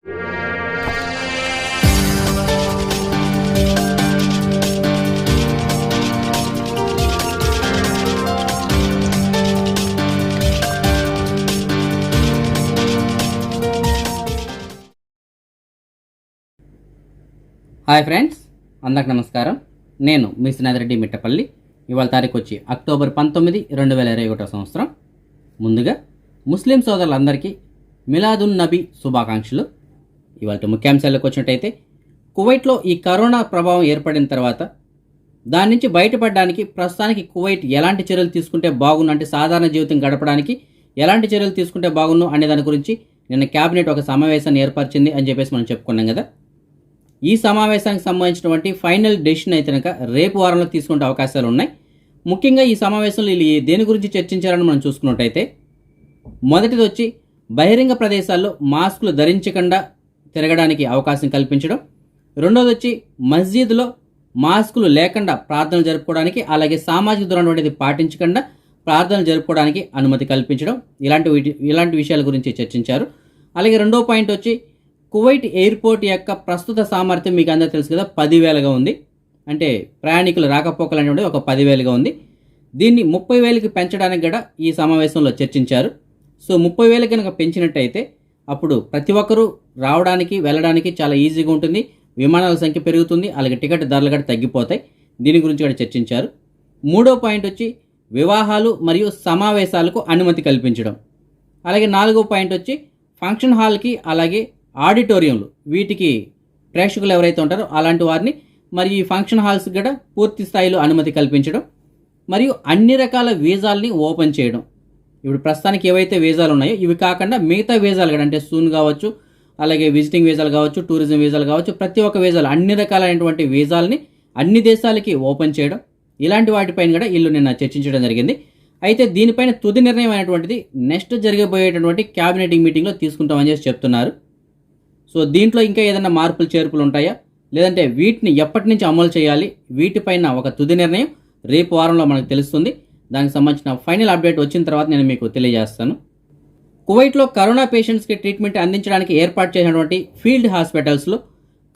Hi friends, అందరికి నమస్కారం. నేను మీ శ్రీనాథరెడ్డి మిట్టపల్లి. ఇవాళ తారీఖు వచ్చి అక్టోబర్ 19, 2021 సంవత్సరం. ముందుగా ముస్లిం సోదరులందరికీ మిలాదున్ నబీ శుభాకాంక్షలు. ఇవాళ ముఖ్యాంశాలకు వచ్చినట్టయితే, కువైట్లో ఈ కరోనా ప్రభావం ఏర్పడిన తర్వాత దాని నుంచి బయటపడడానికి ప్రస్తుతానికి కువైట్ ఎలాంటి చర్యలు తీసుకుంటే బాగుండు, అంటే సాధారణ జీవితం గడపడానికి ఎలాంటి చర్యలు తీసుకుంటే బాగుండు అనే దాని గురించి నిన్న క్యాబినెట్ ఒక సమావేశాన్ని ఏర్పరిచింది అని చెప్పేసి మనం చెప్పుకున్నాం కదా. ఈ సమావేశానికి సంబంధించినటువంటి ఫైనల్ డెసిషన్ అయితే కనుక రేపు వారంలో తీసుకునే అవకాశాలు ఉన్నాయి. ముఖ్యంగా ఈ సమావేశంలో వీళ్ళు దేని గురించి చర్చించారని మనం చూసుకున్నట్టయితే, మొదటిది వచ్చి బహిరంగ ప్రదేశాల్లో మాస్కులు ధరించకుండా తిరగడానికి అవకాశం కల్పించడం. రెండోది వచ్చి మస్జిద్లో మాస్కులు లేకుండా ప్రార్థనలు జరుపుకోవడానికి, అలాగే సామాజిక దూరం అనేది పాటించకుండా ప్రార్థనలు జరుపుకోవడానికి అనుమతి కల్పించడం. ఇలాంటి విషయాల గురించి చర్చించారు. అలాగే రెండో పాయింట్ వచ్చి, కువైట్ ఎయిర్పోర్ట్ యొక్క ప్రస్తుత సామర్థ్యం మీకు అందరూ తెలుసు కదా, 10,000గా ఉంది. అంటే ప్రయాణికులు రాకపోకలు అనేవి ఒక 10,000గా ఉంది. దీన్ని 30,000కి పెంచడానికి కూడా ఈ సమావేశంలో చర్చించారు. సో 30,000 కనుక పెంచినట్టయితే అప్పుడు ప్రతి ఒక్కరూ రావడానికి వెళ్ళడానికి చాలా ఈజీగా ఉంటుంది. విమానాల సంఖ్య పెరుగుతుంది, అలాగే టికెట్ ధరలు కూడా తగ్గిపోతాయి. దీని గురించి కూడా చర్చించారు. మూడో పాయింట్ వచ్చి వివాహాలు మరియు సమావేశాలకు అనుమతి కల్పించడం. అలాగే నాలుగో పాయింట్ వచ్చి ఫంక్షన్ హాల్కి అలాగే ఆడిటోరియంలు, వీటికి ప్రేక్షకులు ఎవరైతే ఉంటారో అలాంటి వారిని మరియు ఈ ఫంక్షన్ హాల్స్కి కూడా పూర్తి స్థాయిలో అనుమతి కల్పించడం. మరియు అన్ని రకాల వీసాలని ఓపెన్ చేయడం. ఇప్పుడు ప్రస్తుతానికి ఏవైతే వీసాలు ఉన్నాయో ఇవి కాకుండా మిగతా వీసాలు కూడా, అంటే సూన్ కావచ్చు, అలాగే విజిటింగ్ వీసాలు కావచ్చు, టూరిజం వీసాలు కావచ్చు, ప్రతి ఒక్క వీసాలు అన్ని రకాలైనటువంటి వీసాలని అన్ని దేశాలకి ఓపెన్ చేయడం. ఇలాంటి వాటిపైన కూడా వీళ్ళు నిన్న చర్చించడం జరిగింది. అయితే దీనిపైన తుది నిర్ణయం అయినటువంటిది నెక్స్ట్ జరగబోయేటటువంటి క్యాబినెట్ మీటింగ్లో తీసుకుంటామని చెప్పి చెప్తున్నారు. సో దీంట్లో ఇంకా ఏదైనా మార్పులు చేర్పులు ఉంటాయా, లేదంటే వీటిని ఎప్పటి నుంచి అమలు చేయాలి, వీటిపైన ఒక తుది నిర్ణయం రేపు వారంలో మనకు తెలుస్తుంది. దానికి సంబంధించిన ఫైనల్ అప్డేట్ వచ్చిన తర్వాత నేను మీకు తెలియజేస్తాను. కువైట్లో కరోనా పేషెంట్స్కి ట్రీట్మెంట్ అందించడానికి ఏర్పాటు చేసినటువంటి ఫీల్డ్ హాస్పిటల్స్లో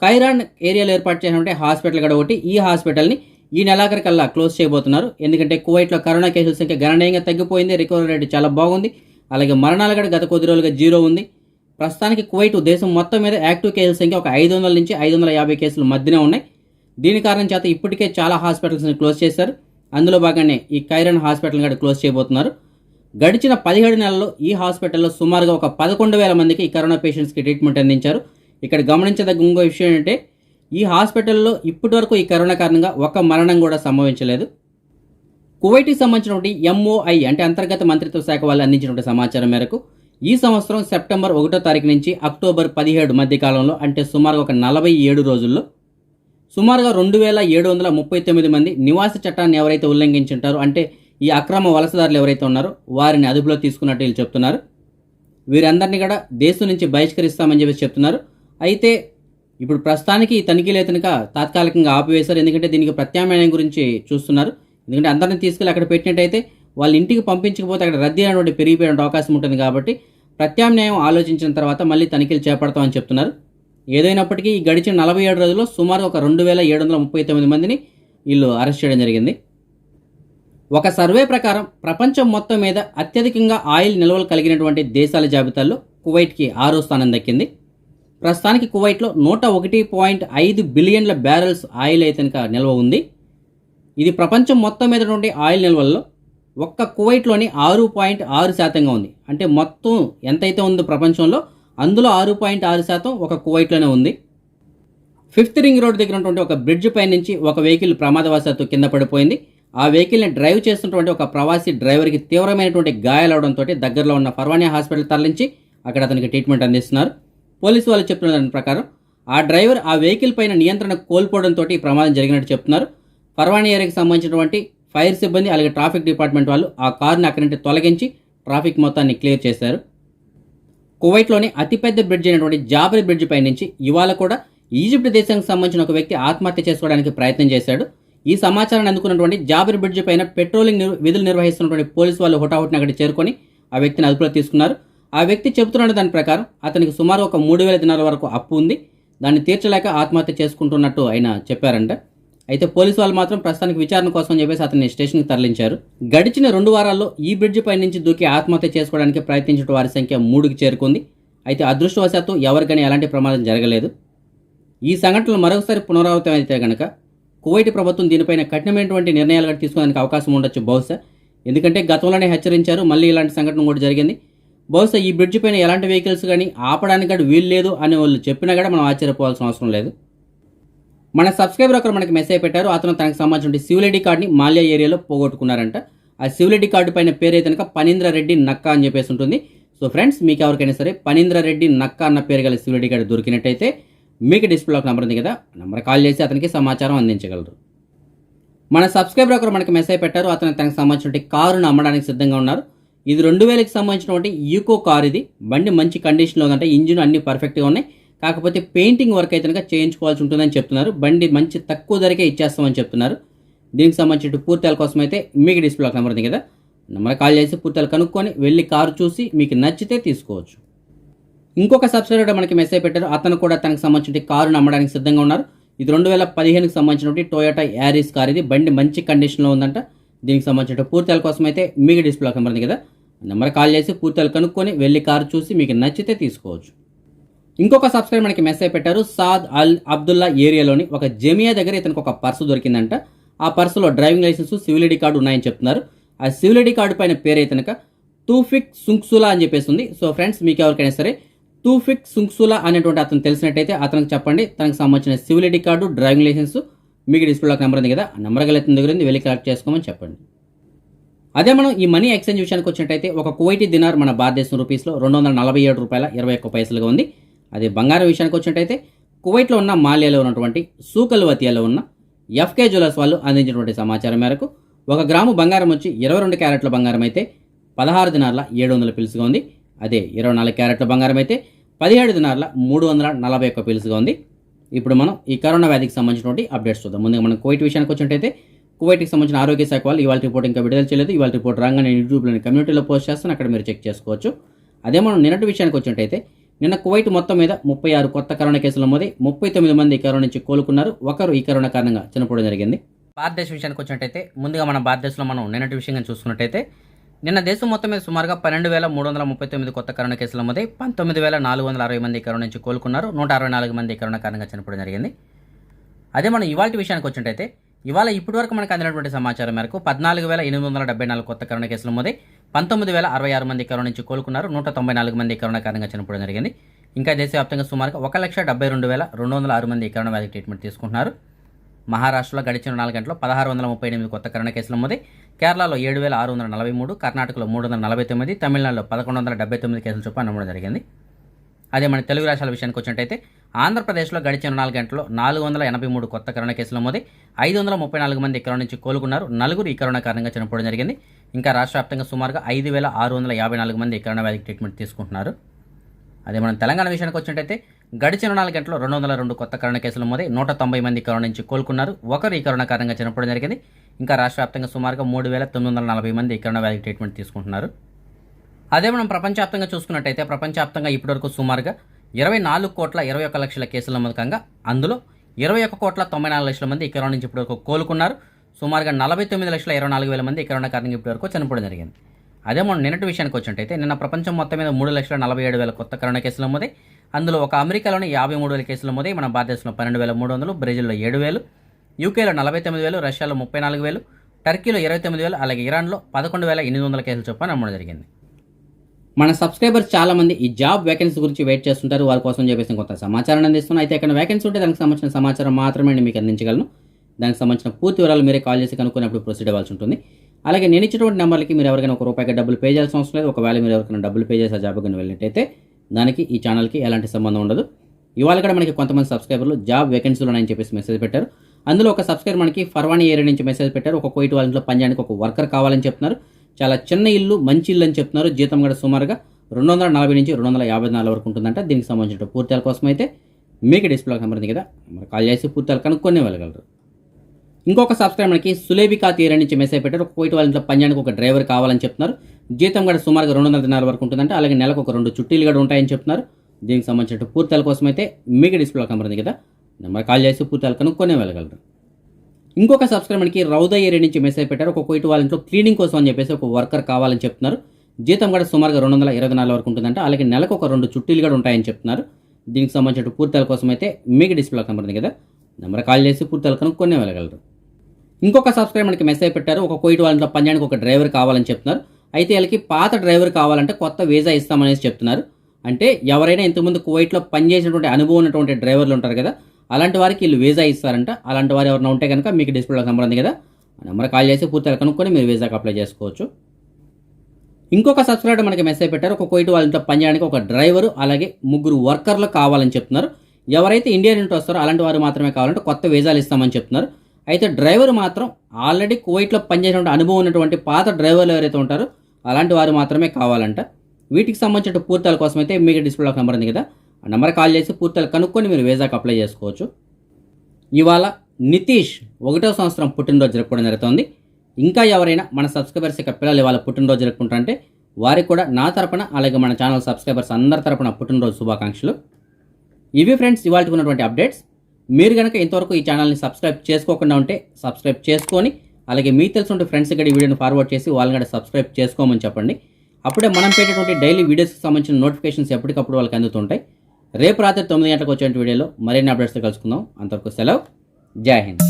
కైరాన్ ఏరియాలో ఏర్పాటు చేసినటువంటి హాస్పిటల్ కూడా ఒకటి. ఈ హాస్పిటల్ని ఈ నెలాఖరికల్లా క్లోజ్ చేయబోతున్నారు. ఎందుకంటే కువైట్లో కరోనా కేసుల సంఖ్య గణనీయంగా తగ్గిపోయింది, రికవరీ రేటు చాలా బాగుంది, అలాగే మరణాలు కూడా గత కొద్ది రోజులుగా 0 ఉంది. ప్రస్తుతానికి కువైట్ దేశం మొత్తం మీద యాక్టివ్ కేసుల సంఖ్య ఒక 500 నుంచి 550 కేసులు మధ్యనే ఉన్నాయి. దీని కారణం చేత ఇప్పటికే చాలా హాస్పిటల్స్ని క్లోజ్ చేశారు. అందులో భాగంగానే ఈ కైరన్ హాస్పిటల్ని కూడా క్లోజ్ చేయబోతున్నారు. గడిచిన 17 నెలల్లో ఈ హాస్పిటల్లో సుమారుగా ఒక 11,000 మందికి ఈ కరోనా పేషెంట్స్కి ట్రీట్మెంట్ అందించారు. ఇక్కడ గమనించదగ్గ ఇంకో విషయం ఏంటంటే, ఈ హాస్పిటల్లో ఇప్పటి వరకు ఈ కరోనా కారణంగా ఒక మరణం కూడా సంభవించలేదు. కువైట్కి సంబంధించినటువంటి MOI అంటే అంతర్గత మంత్రిత్వ శాఖ వాళ్ళు అందించినటువంటి సమాచారం మేరకు ఈ సంవత్సరం సెప్టెంబర్ 1వ తారీఖు నుంచి అక్టోబర్ 17 మధ్య కాలంలో, అంటే సుమారుగా ఒక 47 రోజుల్లో సుమారుగా 2,739 మంది నివాస చట్టాన్ని ఎవరైతే ఉల్లంఘించుంటారో, అంటే ఈ అక్రమ వలసదారులు ఎవరైతే ఉన్నారో వారిని అదుపులో తీసుకున్నట్టు వీళ్ళు చెప్తున్నారు. వీరందరినీ కూడా దేశం నుంచి బహిష్కరిస్తామని చెప్పి చెప్తున్నారు. అయితే ఇప్పుడు ప్రస్తుతానికి ఈ తనిఖీలు అయితే కనుక తాత్కాలికంగా ఆపివేశారు. ఎందుకంటే దీనికి ప్రత్యామ్నాయం గురించి చూస్తున్నారు. ఎందుకంటే అందరిని తీసుకెళ్ళి అక్కడ పెట్టినట్టయితే వాళ్ళ ఇంటికి పంపించకపోతే అక్కడ రద్దీ అనేటువంటి పెరిగిపోయే అవకాశం ఉంటుంది. కాబట్టి ప్రత్యామ్నాయం ఆలోచించిన తర్వాత మళ్ళీ తనిఖీలు చేపడతామని చెప్తున్నారు. ఏదైనప్పటికీ ఈ గడిచిన 47 రోజుల్లో సుమారు ఒక 2,739 మందిని వీళ్ళు అరెస్ట్ చేయడం జరిగింది. ఒక సర్వే ప్రకారం ప్రపంచం మొత్తం మీద అత్యధికంగా ఆయిల్ నిల్వలు కలిగినటువంటి దేశాల జాబితాలో కువైట్కి 6వ స్థానం దక్కింది. ప్రస్తుతానికి కువైట్లో 101.5 బిలియన్ల బ్యారెల్స్ ఆయిల్ అయితే కనుక నిల్వ ఉంది. ఇది ప్రపంచం మొత్తం మీద నుండి ఆయిల్ నిల్వల్లో ఒక్క కువైట్లోని 6.6% ఉంది. అంటే మొత్తం ఎంతైతే ఉందో ప్రపంచంలో అందులో 6.6% ఒక కువైట్లోనే ఉంది. 5th రింగ్ రోడ్ దగ్గర ఉన్నటువంటి ఒక బ్రిడ్జ్ పై నుంచి ఒక వెహికల్ ప్రమాదవశాత్తు కింద పడిపోయింది. ఆ వెహికల్ని డ్రైవ్ చేస్తున్నటువంటి ఒక ప్రవాసీ డ్రైవర్కి తీవ్రమైనటువంటి గాయాలవడంతో దగ్గరలో ఉన్న ఫర్వానియా హాస్పిటల్ తరలించి అక్కడ అతనికి ట్రీట్మెంట్ అందిస్తున్నారు. పోలీసు వాళ్ళు చెప్తున్న దాని ప్రకారం ఆ డ్రైవర్ ఆ వెహికల్ పైన నియంత్రణ కోల్పోవడంతో ఈ ప్రమాదం జరిగినట్టు చెప్తున్నారు. ఫర్వానియా ఏరియాకి సంబంధించినటువంటి ఫైర్ సిబ్బంది అలాగే ట్రాఫిక్ డిపార్ట్మెంట్ వాళ్ళు ఆ కారుని అక్కడి నుండి తొలగించి ట్రాఫిక్ మొత్తాన్ని క్లియర్ చేశారు. కువైట్లోని అతిపెద్ద బ్రిడ్జ్ అయినటువంటి జాబర్ బ్రిడ్జ్ పై నుంచి ఇవాళ కూడా ఈజిప్ట్ దేశానికి సంబంధించిన ఒక వ్యక్తి ఆత్మహత్య చేసుకోవడానికి ప్రయత్నం చేశాడు. ఈ సమాచారాన్ని అందుకున్నటువంటి జాబర్ బ్రిడ్జ్ పైన పెట్రోలింగ్ విధులు నిర్వహిస్తున్నటువంటి పోలీసు వాళ్ళు హుటాహుటిని అక్కడ చేరుకొని ఆ వ్యక్తిని అదుపులో తీసుకున్నారు. ఆ వ్యక్తి చెబుతున్న దాని ప్రకారం అతనికి సుమారు ఒక 3,000 దినాల వరకు అప్పు ఉంది. దాన్ని తీర్చలేక ఆత్మహత్య చేసుకుంటున్నట్టు ఆయన చెప్పారంట. అయితే పోలీసు వాళ్ళు మాత్రం ప్రస్తుతానికి విచారణ కోసం చెప్పేసి అతన్ని స్టేషన్కి తరలించారు. గడిచిన 2 వారాల్లో ఈ బ్రిడ్జి పై నుంచి దూకి ఆత్మహత్య చేసుకోవడానికి ప్రయత్నించిన వారి సంఖ్య 3కి చేరుకుంది. అయితే అదృష్టవశాత్తు ఎవరికైనా ఎలాంటి ప్రమాదం జరగలేదు. ఈ సంఘటనలు మరొకసారి పునరావృతం అయితే కనుక కువైట్ ప్రభుత్వం దీనిపైన కఠినమైనటువంటి నిర్ణయాలు తీసుకోవడానికి అవకాశం ఉండొచ్చు బహుశా. ఎందుకంటే గతంలోనే హెచ్చరించారు, మళ్ళీ ఇలాంటి సంఘటన కూడా జరిగింది. బహుశా ఈ బ్రిడ్జి పైన ఎలాంటి వెహికల్స్ కానీ ఆపడానికి కూడా వీలు లేదు అని వాళ్ళు చెప్పినా కూడా మనం ఆశ్చర్యపోవాల్సిన అవసరం లేదు. మన సబ్స్క్రైబర్ ఒకరు మనకి మెసేజ్ పెట్టారు. అతను తనకు సంబంధించిన సివిల్ ఐడి కార్డ్ని మాల్యా ఏరియాలో పోగొట్టుకున్నారంట. ఆ సివిల్ ఐడి కార్డు పైన పేరు అయితే కనుక పనీంద్ర రెడ్డి నక్కా అని చెప్పేసి ఉంటుంది. సో ఫ్రెండ్స్, మీకు ఎవరికైనా సరే పనీంద్ర రెడ్డి నక్కా అన్న పేరు గల సివిల్ ఐడి కార్డు దొరికినట్టయితే మీకు డిస్ప్లేలో ఒక నెంబర్ ఉంది కదా, నెంబర్ కాల్ చేసి అతనికి సమాచారం అందించగలరు. మన సబ్స్క్రైబర్ ఒకరు మనకి మెసేజ్ పెట్టారు. అతను తనకు సంబంధించిన కారును అమ్మడానికి సిద్ధంగా ఉన్నారు. ఇది 2000కి సంబంధించినటువంటి ఈకో కార్. ఇది బండి మంచి కండిషన్లో ఉందంటే, ఇంజిన్ అన్ని పర్ఫెక్ట్గా ఉన్నాయి. కాకపోతే పెయింటింగ్ వర్క్ అయితే కనుక చేయించుకోవాల్సి ఉంటుందని చెప్తున్నారు. బండి మంచి తక్కువ ధరకే ఇచ్చేస్తామని చెప్తున్నారు. దీనికి సంబంధించిన పూర్తిల కోసం అయితే మీకు డిస్ప్లే ఒక నెంబర్ ఉంది కదా, నెంబర్ కాల్ చేసి పూర్తిలు కనుక్కొని వెళ్ళి కారు చూసి మీకు నచ్చితే తీసుకోవచ్చు. ఇంకొక సబ్స్క్రైబర్ మనకి మెసేజ్ పెట్టారు. అతను కూడా తనకు సంబంధించిన కారును అమ్మడానికి సిద్ధంగా ఉన్నారు. ఇది 2015కి సంబంధించినటువంటి టొయోటా యారిస్ కార్. ఇది బండి మంచి కండిషన్లో ఉందంట. దీనికి సంబంధించిన పూర్తిల కోసం అయితే మీకు డిస్ప్లే ఒక నెంబర్ ఉంది కదా, నెంబర్ కాల్ చేసి పూర్తిలు కనుక్కొని వెళ్ళి కారు చూసి మీకు నచ్చితే తీసుకోవచ్చు. ఇంకొక సబ్స్క్రైబర్ మనకి మెసేజ్ పెట్టారు. సాద్ అల్ అబ్దుల్లా ఏరియాలోని ఒక జమియా దగ్గర ఇతనికి ఒక పర్సు దొరికిందంట. ఆ పర్సులో driving licence, civil ID card ఉన్నాయని చెప్తున్నారు. ఆ సివిల్ ఐడి కార్డు పైన పేరు అయితే కనుక తూఫిక్ సుంక్సులా అని చెప్పేసి ఉంది. సో ఫ్రెండ్స్, మీకు ఎవరికైనా సరే తూఫిక్ సుంక్సులా అనేటువంటి అతను తెలిసినట్టయితే అతనికి చెప్పండి. తనకు సంబంధించిన civil ID card, driving licence మీకు డిస్ప్లేలో నెంబర్ ఉంది కదా, ఆ నెంబర్ గల దగ్గర వెళ్ళి కలెక్ట్ చేసుకోమని చెప్పండి. అదే మనం ఈ మనీ ఎక్స్చేంజ్ విషయానికి వచ్చినట్టయితే ఒక కువైటీ దినార్ మన భారతదేశం రూపీస్లో 247 రూపాయల 21 పైసలుగా ఉంది. అదే బంగారం విషయానికి వచ్చినట్టయితే కువైట్లో ఉన్న మాల్యాలో ఉన్నటువంటి సూకల్వతియాలో ఉన్న ఎఫ్కే జ్యువెలర్స్ వాళ్ళు అందించినటువంటి సమాచారం మేరకు 1 గ్రాము బంగారం వచ్చి 22 క్యారెట్ల బంగారం అయితే 16 దినార్ల 700 పిలుసుగా ఉంది. అదే 24 క్యారెట్ల బంగారం అయితే 17 దినార్ల 341 పిలుసుగా ఉంది. ఇప్పుడు మనం ఈ కరోనా వ్యాధికి సంబంధించినటువంటి అప్డేట్స్ చూద్దాం. ముందుగా మనం కువైట్ విషయానికి వచ్చినట్టయితే కువైట్కి సంబంధించిన ఆరోగ్య శాఖ వాళ్ళు ఇవాళ రిపోర్ట్ ఇంకా విడుదల చేయలేదు. ఇవాళ రిపోర్ట్ రాగానే యూట్యూబ్లోని కమ్యూనిటీలో పోస్ట్ చేస్తాను, అక్కడ మీరు చెక్ చేసుకోవచ్చు. అదే మనం నిన్నటి విషయానికి వచ్చినట్టయితే నిన్న కువైట్ మొత్తం మీద 36 కొత్త కరోనా కేసుల మోదే 39 మంది ఈ కరోనా నుంచి కోలుకున్నారు. ఒకరు ఈ కరోనా కారణంగా చనిపోవడం జరిగింది. భారతదేశం విషయానికి వచ్చినట్టయితే ముందుగా మన భారతదేశంలో మనం నిన్నటి విషయంగా చూసుకున్నట్టయితే నిన్న దేశం మొత్తం మీద సుమారుగా 12,339 కొత్త కరోనా కేసుల మోదే 19,460 మంది ఈ కరోనా నుంచి కోలుకున్నారు. 164 మంది ఈ కరోనా కారణంగా చనిపోవడం జరిగింది. అదే మనం ఇవాళ విషయానికి వచ్చినట్టయితే ఇవాళ ఇప్పటివరకు మనకు అందినటువంటి సమాచారం మేరకు 14,874 కొత్త కరోనా కేసుల మోదే 19,066 మంది కరోనా నుంచి కోలుకున్నారు. 194 మంది కరోనా కారణంగా చనిపోవడం జరిగింది. ఇంకా దేశవ్యాప్తంగా సుమారుగా 1,72,206 మంది కరోనా వ్యాధి ట్రీట్మెంట్ తీసుకుంటున్నారు. మహారాష్ట్రలో గడిచిన 4 గంటల్లో 1,638 కొత్త కరోనా కేసుల మోదే, కేరళలో 7,643, కర్ణాటకలో 349, తమిళనాడులో 1,179 కేసుల చొప్పున నమోదు జరిగింది. అదే మన తెలుగు రాష్ట్రాల విషయానికి వచ్చినట్టయితే ఆంధ్రప్రదేశ్లో గడిచిన 4 గంటల్లో 483 కొత్త కరోనా కేసుల మోదే 534 మంది కరోనా నుంచి కోలుకున్నారు. 4 ఈ కరోనా కారణంగా చనిపోవడం జరిగింది. ఇంకా రాష్ట్ర వ్యాప్తంగా సుమారుగా 5,654 మంది కరోనా వ్యాధికి ట్రీట్మెంట్ తీసుకుంటున్నారు. అదే మనం తెలంగాణ విషయానికి వచ్చినట్టయితే గడిచిన 4 గంటల్లో 202 కొత్త కరోనా కేసుల మోదే 190 మంది కరోనా నుంచి కోలుకున్నారు. ఒకరు ఈ కరోనా కారణంగా చనిపోవడం జరిగింది. ఇంకా రాష్ట్ర వ్యాప్తంగా సుమారుగా 3,940 మంది కరోనా వ్యాధికి ట్రీట్మెంట్ తీసుకుంటున్నారు. అదే మనం ప్రపంచవ్యాప్తంగా చూసుకున్నట్టయితే ప్రపంచవ్యాప్తంగా ఇప్పటివరకు సుమారుగా 24,21,00,000 కేసుల మూలకంగా అందులో 21,94,00,000 మంది ఈ కరోనా నుంచి ఇప్పటివరకు కోలుకున్నారు. సుమారుగా 49,24,000 మంది ఈ కరోనా కారణంగా ఇప్పటివరకు చనిపోవడం జరిగింది. అదే మనం నిన్నటి విషయానికి వచ్చినట్టయితే నిన్న ప్రపంచం మొత్తం మీద 3,47,000 కొత్త కరోనా కేసుల మోదే, అందులో ఒక అమెరికాలోని 53,000 కేసుల మోదే, మన భారతదేశంలో 12,300, బ్రెజిల్లో 7,000, యూకేలో 49,000, రష్యాలో 34,000, టర్కీలో 29,000, అలాగే ఇరాన్లో 11,800 కేసుల చొప్పున నమోదు జరిగింది. మన సబ్స్క్రైబర్స్ చాలా మంది ఈ జాబ్ వేకెన్సీ గురించి వెయిట్ చేస్తుంటారు. వారి కోసం చెప్పేసి కొంత సమాచారాన్ని అందిస్తున్నాను. అయితే ఎక్కడ వేకెన్సీ ఉంటే దానికి సంబంధించిన సమాచారం మాత్రమే నేను మీకు అందించగలను. దానికి సంబంధించిన పూర్తి వివరాలు మీరే కాల్ చేసి కనుక్కున్నప్పుడు ప్రొసీడ్ అవ్వాల్సి ఉంటుంది. అలాగే నేను ఇచ్చినటువంటి నెంబర్లకి మీరు ఎవరికైనా ₹1 డబ్బులు పే చేయాల్సిన అవసరం లేదు. ఒకవేళ మీరు ఎవరికైనా డబ్బులు పే చేసి ఆ జాబ్ కానీ వెళ్ళినట్టయితే దానికి ఈ ఛానల్కి ఎలాంటి సంబంధం ఉండదు. ఇవాళ కూడా మనకి కొంతమంది సబ్స్క్రైబర్లు జాబ్ వేకెన్సీలు ఉన్నాయని చెప్పేసి మెసేజ్ పెట్టారు. అందులో ఒక సబ్స్క్రైబర్ మనకి ఫర్వానీ ఏరియా నుంచి మెసేజ్ పెట్టారు. ఒక కువైట్ వాళ్ళలో పనిచేయడానికి ఒక వర్కర్ కావాలని చెప్తున్నారు. చాలా చిన్న ఇల్లు, మంచి ఇల్లు అని చెప్తున్నారు. జీతం కూడా సుమారుగా 240 నుంచి 254 వరకు ఉంటుందంట. దీనికి సంబంధించిన పూర్తిల కోసం అయితే మీకు డిస్ప్లే నెంబర్ ఉంది కదా, మరి కాల్ చేసి పూర్తిలు కనుక్కొని వెళ్ళగలరు. ఇంకొక సబ్స్క్రైబర్ మనకి సులేబికా తీరా నుంచి మెసేజ్ పెట్టారు. ఒక కువైట్ వాళ్ళ పనిచేయడానికి ఒక డ్రైవర్ కావాలని చెప్తున్నారు. జీతం కూడా సుమారుగా 200 దినాల వరకు ఉంటుందంటే, అలాగే నెలకు ఒక 2 చుట్టీలు కూడా ఉంటాయని చెప్తున్నారు. దీనికి సంబంధించిన పూర్తిల కోసం అయితే మీకు డిస్ప్లేలో కనబడుతుంది కదా, నెంబర్ కాల్ చేసి పూర్తిలు కనుక్కొని వెళ్ళగలరు. ఇంకొక సబ్స్క్రైబర్కి రౌద ఏరియా నుంచి మెసేజ్ పెట్టారు. ఒక కోయిట్ వాళ్ళ ఇంట్లో క్లీనింగ్ కోసం అని చెప్పేసి ఒక వర్కర్ కావాలని చెప్తున్నారు. జీతం కూడా సుమారుగా 220 దినాల వరకు ఉంటుందంటే, అలాగే నెలకు ఒక 2 చుట్టీలు కూడా ఉంటాయని చెప్తున్నారు. దీనికి సంబంధించిన పూర్తిల కోసం అయితే మీకు డిస్ప్లేలో కనబడుతుంది కదా, నెంబర్ కాల్ చేసి పూర్తిలు కనుక్కొని వెళ్ళగలరు. ఇంకొక సబ్స్క్రైబర్కి మెసేజ్ పెట్టారు. ఒక కోయిట్ వాళ్ళ ఇంట్లో పనిచేయడానికి ఒక డ్రైవర్ కావాలని చెప్తున్నారు. అయితే వీళ్ళకి పాత డ్రైవర్ కావాలంటే కొత్త వీసా ఇస్తామనేసి చెప్తున్నారు. అంటే ఎవరైనా ఇంతకుముందు కువైట్లో పనిచేసినటువంటి అనుభవం ఉన్నటువంటి డ్రైవర్లు ఉంటారు కదా, అలాంటి వారికి వీళ్ళు వీసా ఇస్తారంట. అలాంటి వారు ఎవరైనా ఉంటే కనుక మీకు డిస్ప్లేలో కనబడుతుంది కదా, ఆ నెంబర్ కాల్ చేసి పూర్తిగా కనుక్కొని మీరు వీసాకి అప్లై చేసుకోవచ్చు. ఇంకొక సబ్స్క్రైబర్ మనకి మెసేజ్ పెట్టారు. ఒక కోయిట్ వాళ్ళ ఇంట్లో పనిచేయడానికి ఒక డ్రైవరు అలాగే 3 వర్కర్లు కావాలని చెప్తున్నారు. ఎవరైతే ఇండియా నుండి వస్తారో అలాంటి వారు మాత్రమే కావాలంటే కొత్త వీసాలు ఇస్తామని చెప్తున్నారు. అయితే డ్రైవర్ మాత్రం ఆల్రెడీ కువైట్లో పనిచేసినటువంటి అనుభవం ఉన్నటువంటి పాత డ్రైవర్లు ఎవరైతే ఉంటారో అలాంటి వారు మాత్రమే కావాలంట. వీటికి సంబంధించిన పూర్తిల కోసం అయితే మీకు డిస్ప్లేలో నెంబర్ ఉంది కదా, ఆ నెంబర్ కాల్ చేసి పూర్తిలు కనుక్కొని మీరు వీసాకి అప్లై చేసుకోవచ్చు. ఇవాళ నితీష్ 1వ సంవత్సరం పుట్టినరోజు జరుపుకోవడం జరుగుతుంది. ఇంకా ఎవరైనా మన సబ్స్క్రైబర్స్ యొక్క పిల్లలు ఇవాళ పుట్టినరోజు జరుపుకుంటారంటే వారికి కూడా నా తరపున అలాగే మన ఛానల్ సబ్స్క్రైబర్స్ అందరి తరపున పుట్టినరోజు శుభాకాంక్షలు. ఇవి ఫ్రెండ్స్ ఇవాళ ఉన్నటువంటి అప్డేట్స్. మీరు కనుక ఇంతవరకు ఈ ఛానల్ని సబ్స్క్రైబ్ చేసుకోకుండా ఉంటే సబ్స్క్రైబ్ చేసుకొని, అలాగే మీకు తెలిసిన ఫ్రెండ్స్ కూడా ఈ వీడియోని ఫార్వర్డ్ చేసి వాళ్ళని కూడా సబ్స్క్రైబ్ చేసుకోమని చెప్పండి. అప్పుడే మనం పెట్టేటువంటి డైలీ వీడియోస్కి సంబంధించిన నోటిఫికేషన్స్ ఎప్పటికప్పుడు వాళ్ళకి అందుతుంటాయి. రేపు రాత్రి 9 గంటలకు వచ్చే వీడియోలో మరిన్ని అప్డేట్స్తో కలుసుకుందాం. అంతవరకు సెలవు. జై హింద్.